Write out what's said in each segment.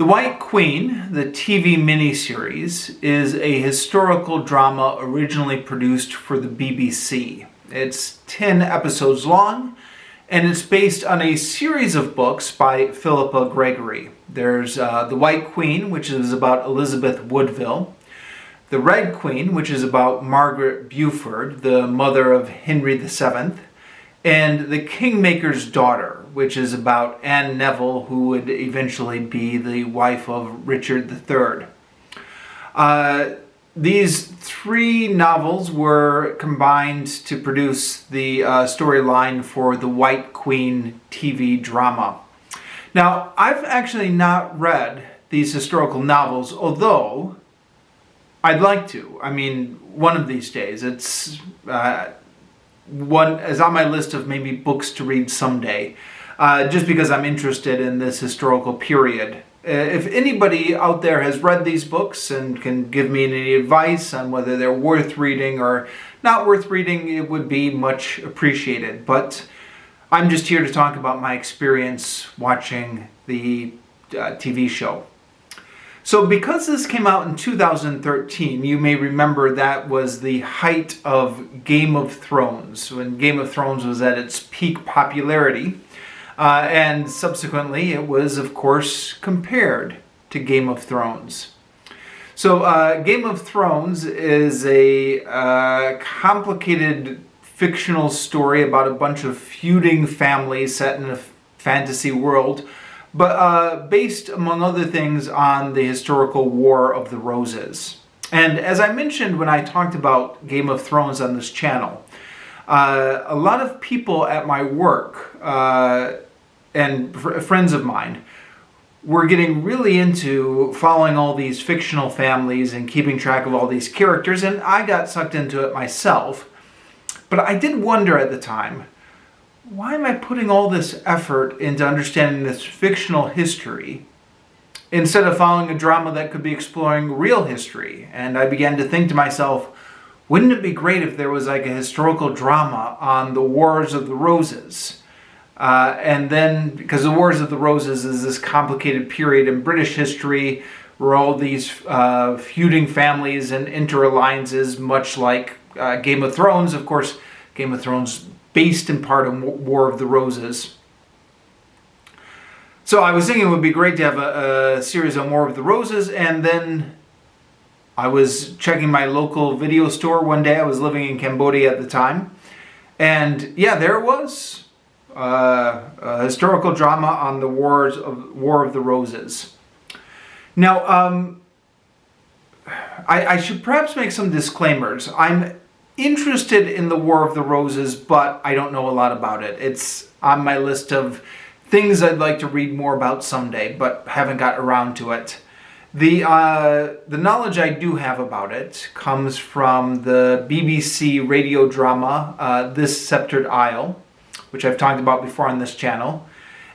The White Queen, the TV miniseries, is a historical drama originally produced for the BBC. It's 10 episodes long, and it's based on a series of books by Philippa Gregory. There's The White Queen, which is about Elizabeth Woodville. The Red Queen, which is about Margaret Beaufort, the mother of Henry VII. And The Kingmaker's Daughter, which is about Anne Neville, who would eventually be the wife of Richard III. These three novels were combined to produce the storyline for the White Queen TV drama. Now, I've actually not read these historical novels, although I'd like to. I mean, one of these days. It's one is on my list of maybe books to read someday, just because I'm interested in this historical period. If anybody out there has read these books and can give me any advice on whether they're worth reading or not worth reading, it would be much appreciated. But I'm just here to talk about my experience watching the TV show. So because this came out in 2013, you may remember that was the height of Game of Thrones, when Game of Thrones was at its peak popularity. And subsequently, it was, of course, compared to Game of Thrones. So Game of Thrones is a complicated fictional story about a bunch of feuding families set in a fantasy world, but based, among other things, on the historical War of the Roses. And as I mentioned when I talked about Game of Thrones on this channel, a lot of people at my work and friends of mine were getting really into following all these fictional families and keeping track of all these characters, and I got sucked into it myself. But I did wonder at the time, why am I putting all this effort into understanding this fictional history instead of following a drama that could be exploring real history? And I began to think to myself, wouldn't it be great if there was like a historical drama on the Wars of the Roses? And then, because the Wars of the Roses is this complicated period in British history where all these feuding families and interalliances, much like Game of Thrones. Of course, Game of Thrones based in part on War of the Roses. So I was thinking it would be great to have a series on War of the Roses, and then I was checking my local video store one day. I was living in Cambodia at the time, and yeah, there it was. A historical drama on the War of the Roses. Now, I should perhaps make some disclaimers. I'm interested in the War of the Roses, but I don't know a lot about it. It's on my list of things I'd like to read more about someday, but haven't got around to it. The knowledge I do have about it comes from the BBC radio drama, This Sceptred Isle, which I've talked about before on this channel,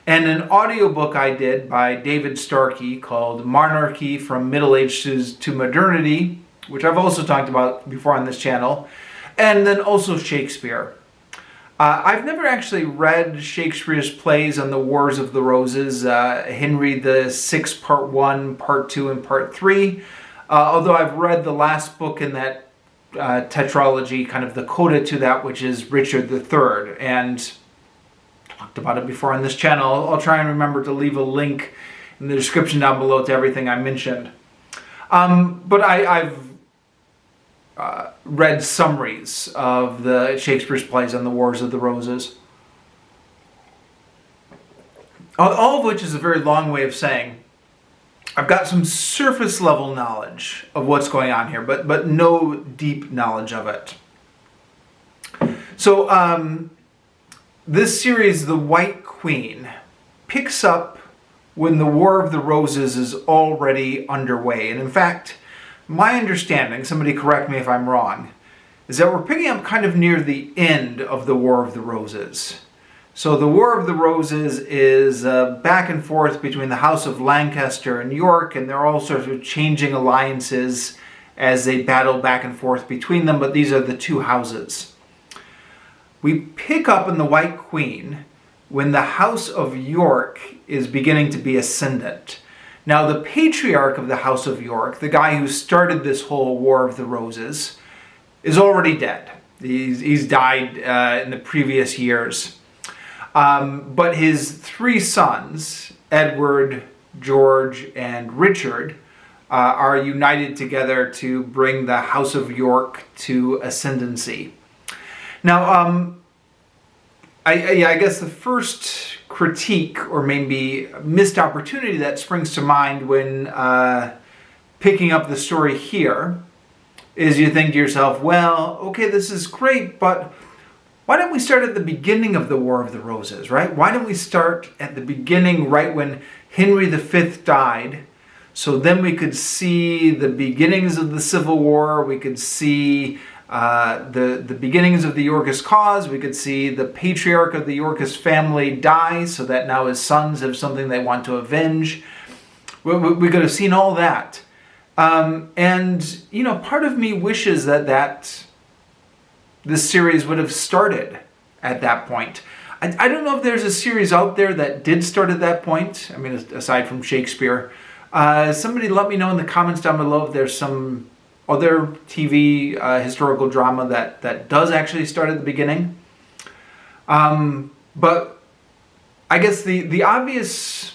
and an audiobook I did by David Starkey called Monarchy from Middle Ages to Modernity, which I've also talked about before on this channel, and then also Shakespeare. I've never actually read Shakespeare's plays on the Wars of the Roses, Henry VI Part 1, Part 2, and Part 3, although I've read the last book in that tetralogy, kind of the coda to that, which is Richard III, and talked about it before on this channel. I'll try and remember to leave a link in the description down below to everything I mentioned. But I've read summaries of the Shakespeare's plays on the Wars of the Roses. All of which is a very long way of saying I've got some surface level knowledge of what's going on here, but no deep knowledge of it. So this series, The White Queen, picks up when the War of the Roses is already underway. And in fact, my understanding, somebody correct me if I'm wrong, is that we're picking up kind of near the end of the War of the Roses. So the War of the Roses is back and forth between the House of Lancaster and York, and there are all sorts of changing alliances as they battle back and forth between them, but these are the two houses. We pick up in The White Queen when the House of York is beginning to be ascendant. Now, the patriarch of the House of York, the guy who started this whole War of the Roses, is already dead. He's died in the previous years. But his three sons, Edward, George, and Richard, are united together to bring the House of York to ascendancy. Now, I guess the first critique or maybe missed opportunity that springs to mind when picking up the story here is you think to yourself, well, okay, this is great, but why don't we start at the beginning of the War of the Roses, right? Why don't we start at the beginning, right when Henry V died, so then we could see the beginnings of the Civil War, we could see the beginnings of the Yorkist cause, we could see the patriarch of the Yorkist family die, so that now his sons have something they want to avenge. We could have seen all that. And, you know, part of me wishes that this series would have started at that point. I don't know if there's a series out there that did start at that point. I mean, aside from Shakespeare. Somebody let me know in the comments down below if there's some other TV historical drama that does actually start at the beginning. But I guess the obvious...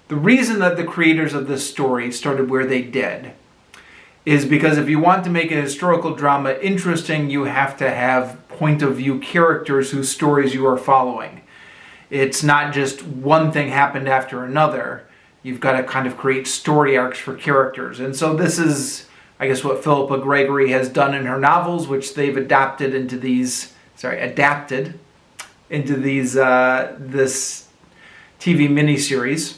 The reason that the creators of this story started where they did is because if you want to make a historical drama interesting, you have to have point of view characters whose stories you are following. It's not just one thing happened after another. You've got to kind of create story arcs for characters. And so this is, I guess, what Philippa Gregory has done in her novels, which they've adapted into this TV miniseries.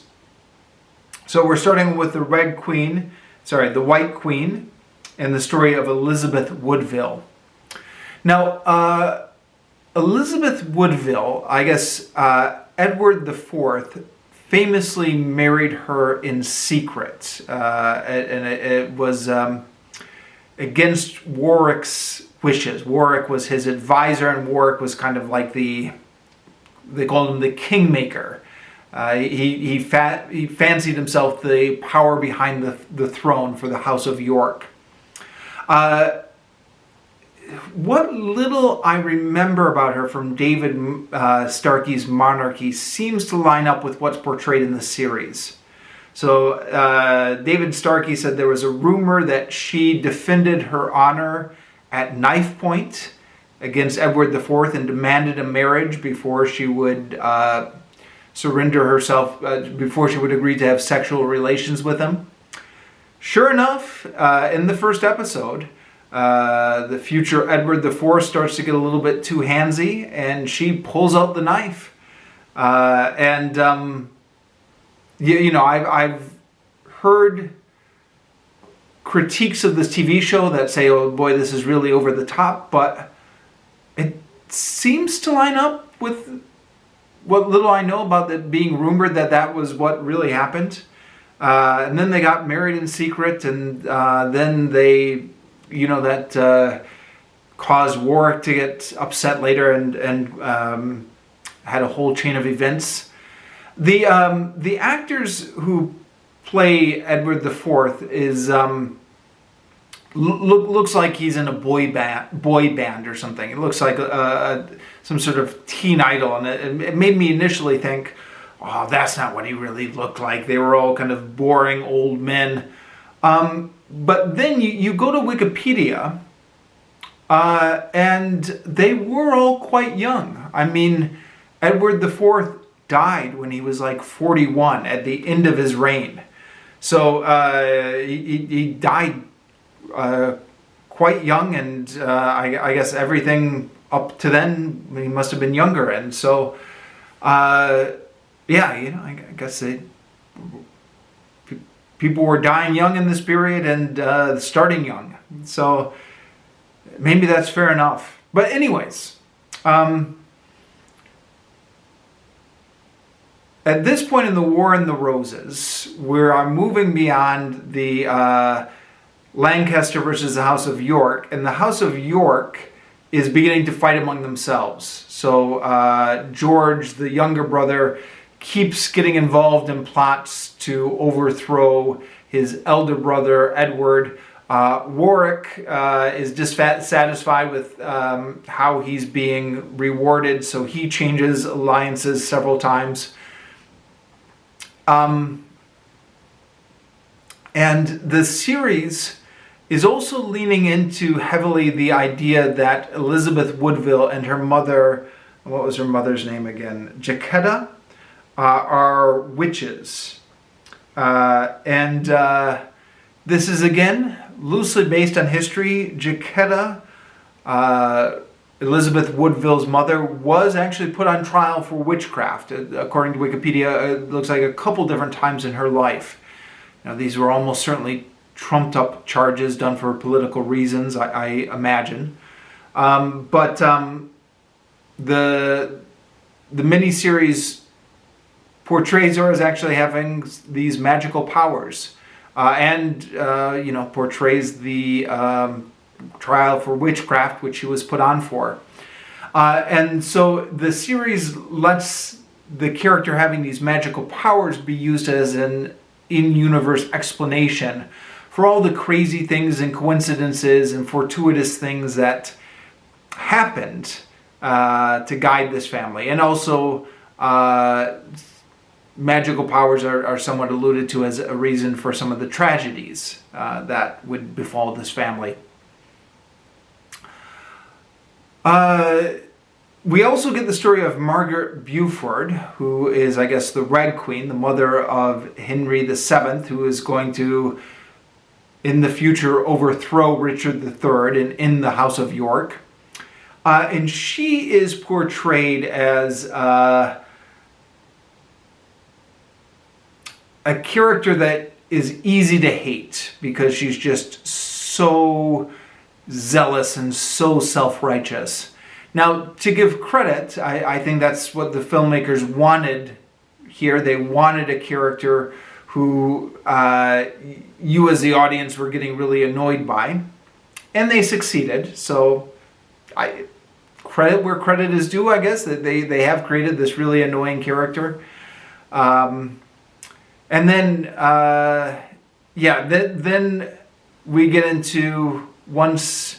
So we're starting with the White Queen, and the story of Elizabeth Woodville. Now, Elizabeth Woodville, I guess Edward IV famously married her in secret, and it was against Warwick's wishes. Warwick was his advisor, and Warwick was kind of like they called him the kingmaker. He fancied himself the power behind the throne for the House of York. What little I remember about her from David Starkey's Monarchy seems to line up with what's portrayed in the series. So David Starkey said there was a rumor that she defended her honor at knife point against Edward IV and demanded a marriage before she would surrender herself, before she would agree to have sexual relations with him. Sure enough, in the first episode, the future Edward IV starts to get a little bit too handsy, and she pulls out the knife. I've heard critiques of this TV show that say, oh boy, this is really over the top, but it seems to line up with what little I know about it being rumored that was what really happened. And then they got married in secret, and then they, that caused Warwick to get upset later and had a whole chain of events. The actors who play Edward IV is looks like he's in a boy band or something. It looks like some sort of teen idol, and it made me initially think, oh, that's not what he really looked like. They were all kind of boring old men. But then you go to Wikipedia, and they were all quite young. I mean, Edward IV died when he was like 41 at the end of his reign. So he died quite young, and I guess everything up to then he must have been younger. And so, I guess people were dying young in this period and starting young. So maybe that's fair enough. But anyways, at this point in the War in the Roses, we are moving beyond the Lancaster versus the House of York, and the House of York is beginning to fight among themselves. So George, the younger brother, keeps getting involved in plots to overthrow his elder brother, Edward. Warwick is dissatisfied with how he's being rewarded, so he changes alliances several times. And the series is also leaning into heavily the idea that Elizabeth Woodville and her mother, what was her mother's name again? Jacquetta, are witches. This is again loosely based on history. Jacquetta, Elizabeth Woodville's mother, was actually put on trial for witchcraft. According to Wikipedia, it looks like a couple different times in her life. Now, these were almost certainly trumped up charges done for political reasons, I imagine. But the miniseries portrays her as actually having these magical powers, and portrays the trial for witchcraft, which she was put on for. And so the series lets the character having these magical powers be used as an in-universe explanation for all the crazy things and coincidences and fortuitous things that happened to guide this family. And also magical powers are somewhat alluded to as a reason for some of the tragedies that would befall this family. We also get the story of Margaret Beaufort, who is, I guess, the Red Queen, the mother of Henry VII, who is going to, in the future, overthrow Richard III in the House of York. And she is portrayed as a character that is easy to hate because she's just so zealous and so self-righteous. Now, to give credit, I think that's what the filmmakers wanted here. They wanted a character who you as the audience were getting really annoyed by. And they succeeded. So, credit where credit is due, I guess, that they have created this really annoying character. And then, then we get into, once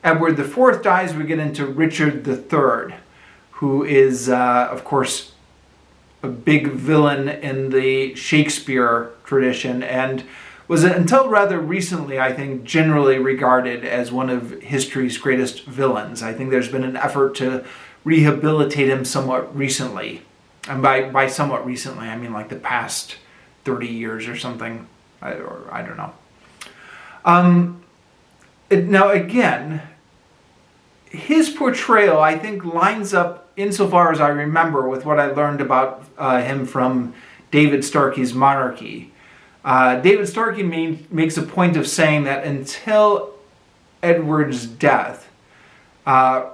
Edward IV dies, we get into Richard III, who is, of course, a big villain in the Shakespeare tradition, and was until rather recently, I think, generally regarded as one of history's greatest villains. I think there's been an effort to rehabilitate him somewhat recently. And by somewhat recently, I mean like the past 30 years or something. I don't know. Now, again, his portrayal, I think, lines up, insofar as I remember, with what I learned about him from David Starkey's Monarchy. David Starkey makes a point of saying that until Edward's death,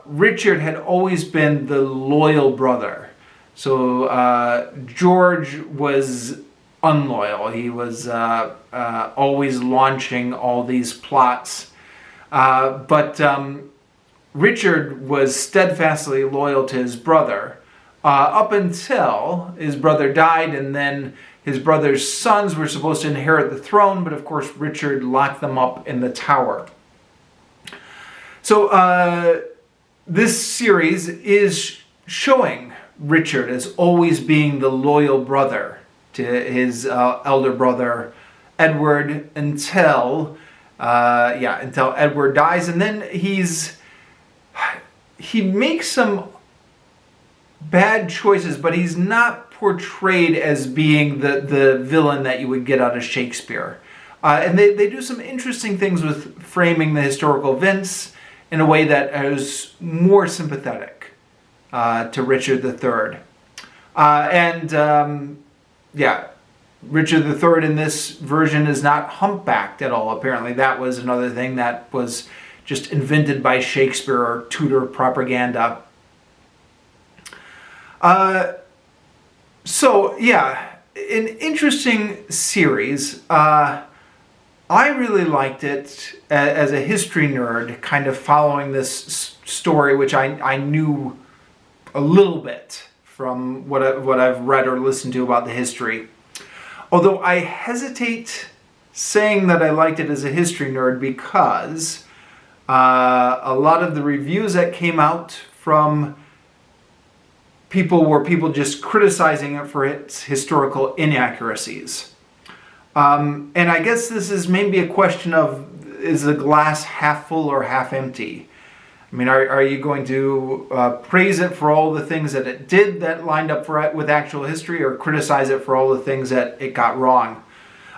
Richard had always been the loyal brother. So George was unloyal. He was always launching all these plots. But Richard was steadfastly loyal to his brother up until his brother died, and then his brother's sons were supposed to inherit the throne, but of course Richard locked them up in the tower. So this series is showing Richard as always being the loyal brother to his elder brother Edward until Edward dies, and then he makes some bad choices, but he's not portrayed as being the villain that you would get out of Shakespeare. And they do some interesting things with framing the historical events in a way that is more sympathetic to Richard III. Richard III in this version is not humpbacked at all. Apparently that was another thing that was just invented by Shakespeare or Tudor propaganda. An interesting series. I really liked it as a history nerd, kind of following this story, which I knew a little bit from what I've read or listened to about the history. Although I hesitate saying that I liked it as a history nerd because a lot of the reviews that came out from people were people just criticizing it for its historical inaccuracies. And I guess this is maybe a question of, is the glass half full or half empty? I mean, are you going to praise it for all the things that it did that lined up with actual history, or criticize it for all the things that it got wrong?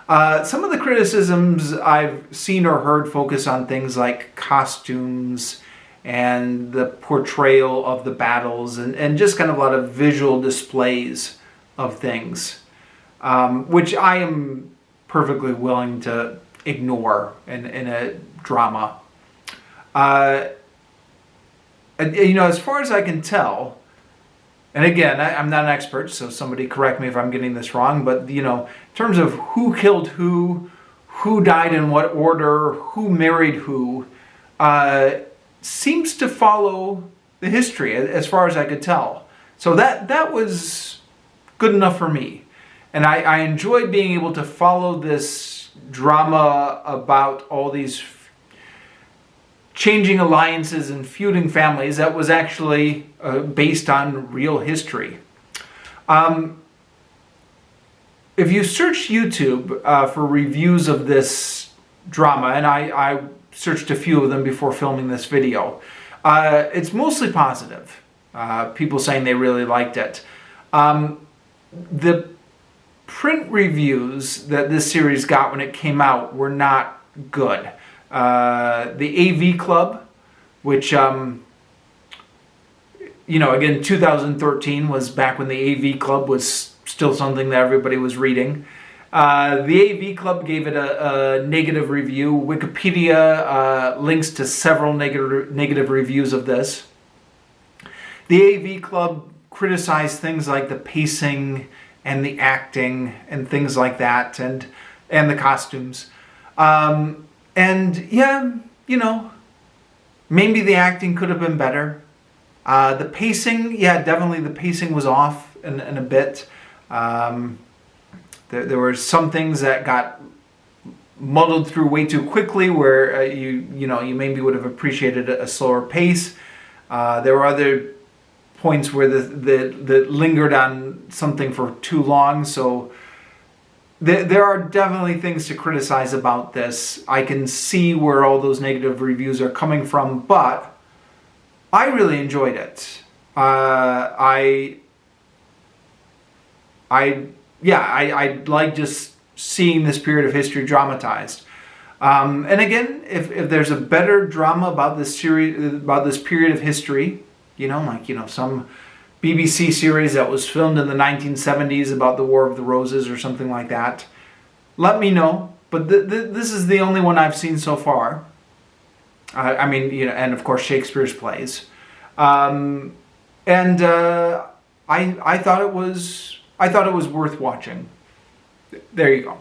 Some of the criticisms I've seen or heard focus on things like costumes and the portrayal of the battles and just kind of a lot of visual displays of things, which I am perfectly willing to ignore in a drama. As far as I can tell, and again, I'm not an expert, so somebody correct me if I'm getting this wrong, but in terms of who killed who died in what order, who married who, seems to follow the history as far as I could tell. So that was good enough for me. And I enjoyed being able to follow this drama about all these changing alliances and feuding families that was actually based on real history. If you search YouTube for reviews of this drama, and I searched a few of them before filming this video, it's mostly positive. People saying they really liked it. The print reviews that this series got when it came out were not good. The AV Club, which, again, 2013 was back when the AV Club was still something that everybody was reading. The AV Club gave it a negative review. Wikipedia links to several negative reviews of this. The AV Club criticized things like the pacing and the acting and things like that, and the costumes. And yeah, maybe the acting could have been better. The pacing, yeah, definitely the pacing was off in a bit. There were some things that got muddled through way too quickly, where you maybe would have appreciated a slower pace. There were other points where that lingered on something for too long. So there are definitely things to criticize about this. I can see where all those negative reviews are coming from, but I really enjoyed it. I like just seeing this period of history dramatized. And again, if there's a better drama about this series, about this period of history, some BBC series that was filmed in the 1970s about the War of the Roses or something like that, let me know. But this is the only one I've seen so far. And of course Shakespeare's plays. I thought it was worth watching. There you go.